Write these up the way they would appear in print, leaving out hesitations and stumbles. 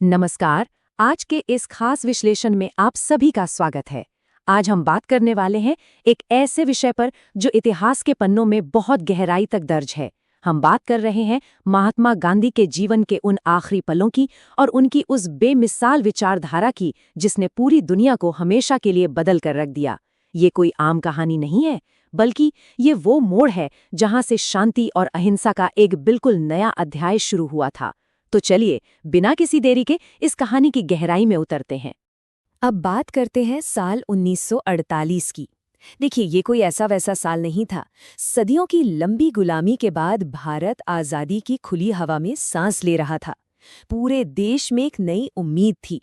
नमस्कार। आज के इस खास विश्लेषण में आप सभी का स्वागत है। आज हम बात करने वाले हैं एक ऐसे विषय पर जो इतिहास के पन्नों में बहुत गहराई तक दर्ज है। हम बात कर रहे हैं महात्मा गांधी के जीवन के उन आखिरी पलों की और उनकी उस बेमिसाल विचारधारा की जिसने पूरी दुनिया को हमेशा के लिए बदल कर रख दिया। ये कोई आम कहानी नहीं है, बल्कि ये वो मोड़ है जहां से शांति और अहिंसा का एक बिल्कुल नया अध्याय शुरू हुआ था। तो चलिए, बिना किसी देरी के इस कहानी की गहराई में उतरते हैं। अब बात करते हैं साल 1948 की। देखिए, ये कोई ऐसा वैसा साल नहीं था। सदियों की लंबी गुलामी के बाद भारत आज़ादी की खुली हवा में सांस ले रहा था। पूरे देश में एक नई उम्मीद थी।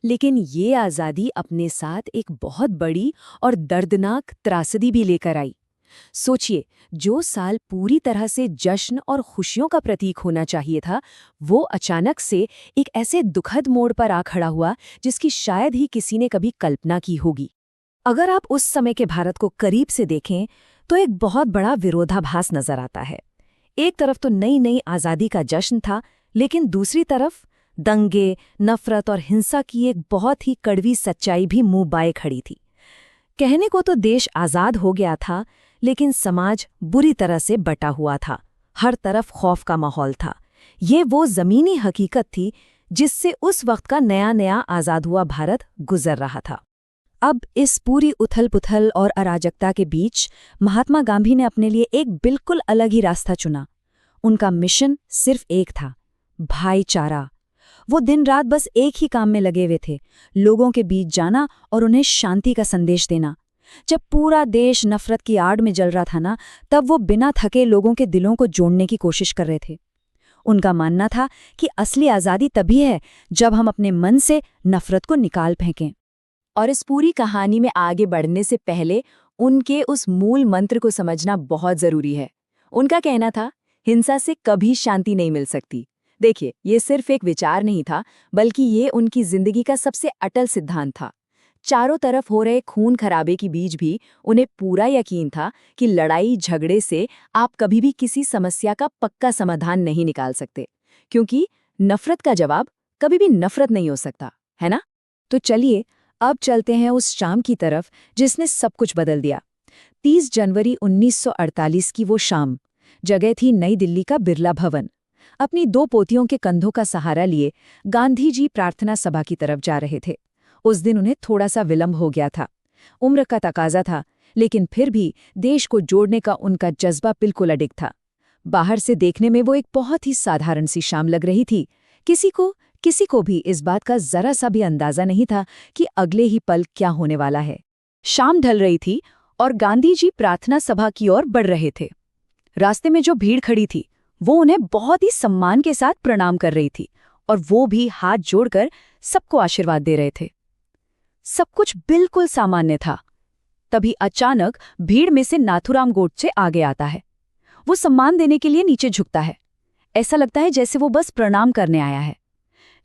लेकिन ये आज़ादी अपने साथ एक बहुत बड़ी और दर्दनाक त्रासदी भी लेकर आई। सोचिए, जो साल पूरी तरह से जश्न और खुशियों का प्रतीक होना चाहिए था, वो अचानक से एक ऐसे दुखद मोड़ पर आ खड़ा हुआ जिसकी शायद ही किसी ने कभी कल्पना की होगी। अगर आप उस समय के भारत को करीब से देखें तो एक बहुत बड़ा विरोधाभास नजर आता है। एक तरफ तो नई नई आज़ादी का जश्न था, लेकिन दूसरी तरफ दंगे, नफरत और हिंसा की एक बहुत ही कड़वी सच्चाई भी मुंह बाए खड़ी थी। कहने को तो देश आज़ाद हो गया था, लेकिन समाज बुरी तरह से बटा हुआ था। हर तरफ खौफ का माहौल था। ये वो ज़मीनी हकीकत थी जिससे उस वक्त का नया नया आज़ाद हुआ भारत गुजर रहा था। अब इस पूरी उथल-पुथल और अराजकता के बीच महात्मा गांधी ने अपने लिए एक बिल्कुल अलग ही रास्ता चुना। उनका मिशन सिर्फ एक था, भाईचारा। वो दिन रात बस एक ही काम में लगे हुए थे, लोगों के बीच जाना और उन्हें शांति का संदेश देना। जब पूरा देश नफरत की आड़ में जल रहा था ना, तब वो बिना थके लोगों के दिलों को जोड़ने की कोशिश कर रहे थे। उनका मानना था कि असली आज़ादी तभी है जब हम अपने मन से नफरत को निकाल फेंकें। और इस पूरी कहानी में आगे बढ़ने से पहले उनके उस मूल मंत्र को समझना बहुत जरूरी है। उनका कहना था, हिंसा से कभी शांति नहीं मिल सकती। देखिए, ये सिर्फ एक विचार नहीं था, बल्कि ये उनकी जिंदगी का सबसे अटल सिद्धांत था। चारों तरफ हो रहे खून खराबे के बीच भी उन्हें पूरा यकीन था कि लड़ाई झगड़े से आप कभी भी किसी समस्या का पक्का समाधान नहीं निकाल सकते, क्योंकि नफरत का जवाब कभी भी नफरत नहीं हो सकता, है ना? तो चलिए, अब चलते हैं उस शाम की तरफ जिसने सब कुछ बदल दिया। 30 जनवरी 1948 की वो शाम। जगह थी नई दिल्ली का बिरला भवन। अपनी 2 पोतियों के कंधों का सहारा लिए गांधी जी प्रार्थना सभा की तरफ जा रहे थे। उस दिन उन्हें थोड़ा सा विलंब हो गया था। उम्र का तकाजा था, लेकिन फिर भी देश को जोड़ने का उनका जज्बा बिल्कुल अडिग था। बाहर से देखने में वो एक बहुत ही साधारण सी शाम लग रही थी। किसी को भी इस बात का जरा सा भी अंदाजा नहीं था कि अगले ही पल क्या होने वाला है। शाम ढल रही थी और गांधी जी प्रार्थना सभा की ओर बढ़ रहे थे। रास्ते में जो भीड़ खड़ी थी, वो उन्हें बहुत ही सम्मान के साथ प्रणाम कर रही थी, और वो भी हाथ जोड़कर सबको आशीर्वाद दे रहे थे। सब कुछ बिल्कुल सामान्य था। तभी अचानक भीड़ में से नाथूराम गोडसे आगे आता है। वो सम्मान देने के लिए नीचे झुकता है। ऐसा लगता है जैसे वो बस प्रणाम करने आया है।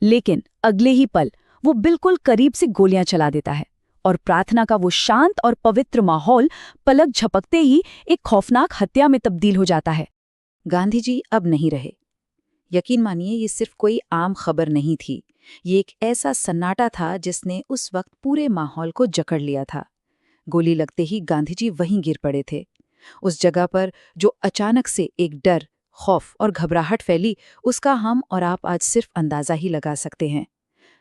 लेकिन अगले ही पल वो बिल्कुल करीब से गोलियां चला देता है, और प्रार्थना का वो शांत और पवित्र माहौल पलक झपकते ही एक खौफनाक हत्या में तब्दील हो जाता है। गांधी जी अब नहीं रहे। यकीन मानिए, ये सिर्फ कोई आम खबर नहीं थी। ये एक ऐसा सन्नाटा था जिसने उस वक्त पूरे माहौल को जकड़ लिया था। गोली लगते ही गांधी जी वहीं गिर पड़े थे। उस जगह पर जो अचानक से एक डर, खौफ और घबराहट फैली, उसका हम और आप आज सिर्फ अंदाजा ही लगा सकते हैं।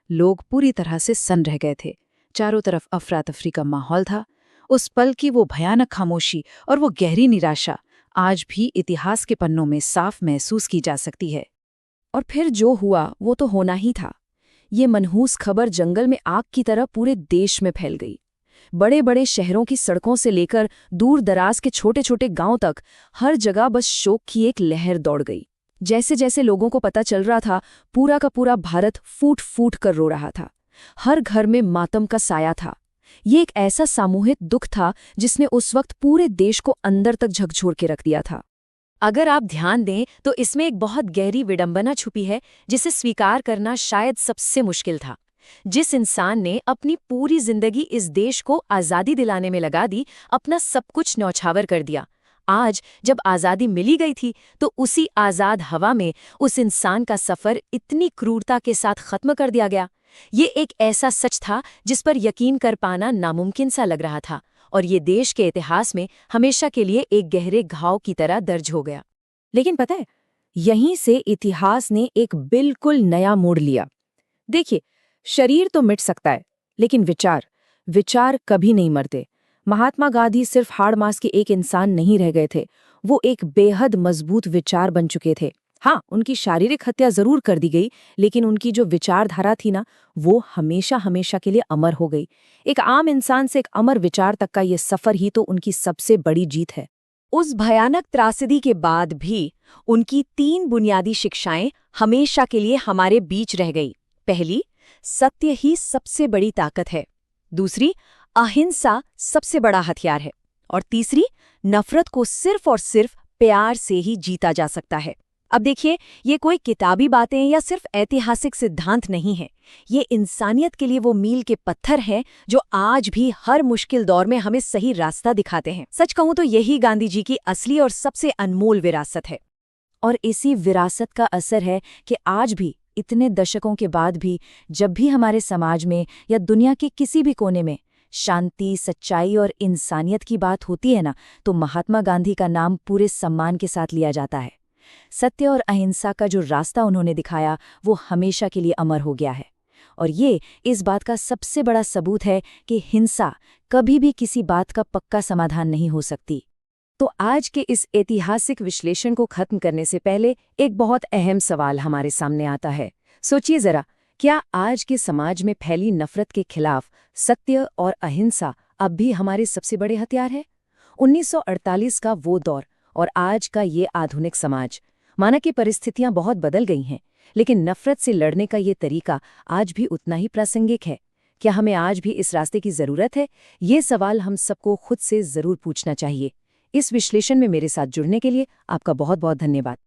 लोग पूरी तरह से सन्न रह गए थे। चारों तरफ अफरा तफरी का माहौल था। उस पल की वो भयानक खामोशी और वो गहरी निराशा आज भी इतिहास के पन्नों में साफ महसूस की जा सकती है। और फिर जो हुआ वो तो होना ही था। ये मनहूस खबर जंगल में आग की तरह पूरे देश में फैल गई। बड़े बड़े शहरों की सड़कों से लेकर दूर दराज के छोटे छोटे गांव तक हर जगह बस शोक की एक लहर दौड़ गई। जैसे जैसे लोगों को पता चल रहा था, पूरा का पूरा भारत फूट फूट कर रो रहा था। हर घर में मातम का साया था। ये एक ऐसा सामूहिक दुख था जिसने उस वक्त पूरे देश को अंदर तक झकझोर के रख दिया था। अगर आप ध्यान दें तो इसमें एक बहुत गहरी विडंबना छुपी है, जिसे स्वीकार करना शायद सबसे मुश्किल था। जिस इंसान ने अपनी पूरी जिंदगी इस देश को आज़ादी दिलाने में लगा दी, अपना सब कुछ न्यौछावर कर दिया, आज जब आज़ादी मिली गई थी तो उसी आज़ाद हवा में उस इंसान का सफ़र इतनी क्रूरता के साथ ख़त्म कर दिया गया। ये एक ऐसा सच था जिस पर यकीन कर पाना नामुमकिन सा लग रहा था, और ये देश के इतिहास में हमेशा के लिए एक गहरे घाव की तरह दर्ज हो गया। लेकिन पता है, यहीं से इतिहास ने एक बिल्कुल नया मोड़ लिया। देखिए, शरीर तो मिट सकता है, लेकिन विचार कभी नहीं मरते। महात्मा गांधी सिर्फ हाड़ मांस के एक इंसान नहीं रह गए थे, वो एक बेहद मजबूत विचार बन चुके थे। हाँ, उनकी शारीरिक हत्या जरूर कर दी गई, लेकिन उनकी जो विचारधारा थी ना, वो हमेशा हमेशा के लिए अमर हो गई। एक आम इंसान से एक अमर विचार तक का ये सफर ही तो उनकी सबसे बड़ी जीत है। उस भयानक त्रासदी के बाद भी उनकी 3 बुनियादी शिक्षाएं हमेशा के लिए हमारे बीच रह गई। पहली, सत्य ही सबसे बड़ी ताकत है। दूसरी, अहिंसा सबसे बड़ा हथियार है। और तीसरी, नफरत को सिर्फ और सिर्फ प्यार से ही जीता जा सकता है। अब देखिए, ये कोई किताबी बातें या सिर्फ ऐतिहासिक सिद्धांत नहीं है। ये इंसानियत के लिए वो मील के पत्थर हैं जो आज भी हर मुश्किल दौर में हमें सही रास्ता दिखाते हैं। सच कहूं तो यही गांधी जी की असली और सबसे अनमोल विरासत है। और इसी विरासत का असर है कि आज भी, इतने दशकों के बाद भी, जब भी हमारे समाज में या दुनिया के किसी भी कोने में शांति, सच्चाई और इंसानियत की बात होती है ना, तो महात्मा गांधी का नाम पूरे सम्मान के साथ लिया जाता है। सत्य और अहिंसा का जो रास्ता उन्होंने दिखाया, वो हमेशा के लिए अमर हो गया है। और ये इस बात का सबसे बड़ा सबूत है कि हिंसा कभी भी किसी बात का पक्का समाधान नहीं हो सकती। तो आज के इस ऐतिहासिक विश्लेषण को खत्म करने से पहले एक बहुत अहम सवाल हमारे सामने आता है। सोचिए जरा, क्या आज के समाज में फैली नफरत के खिलाफ सत्य और अहिंसा अब भी हमारे सबसे बड़े हथियार है? 1948 का वो दौर और आज का ये आधुनिक समाज, माना कि परिस्थितियां बहुत बदल गई हैं, लेकिन नफरत से लड़ने का ये तरीका आज भी उतना ही प्रासंगिक है। क्या हमें आज भी इस रास्ते की जरूरत है? ये सवाल हम सबको खुद से जरूर पूछना चाहिए। इस विश्लेषण में मेरे साथ जुड़ने के लिए आपका बहुत बहुत धन्यवाद।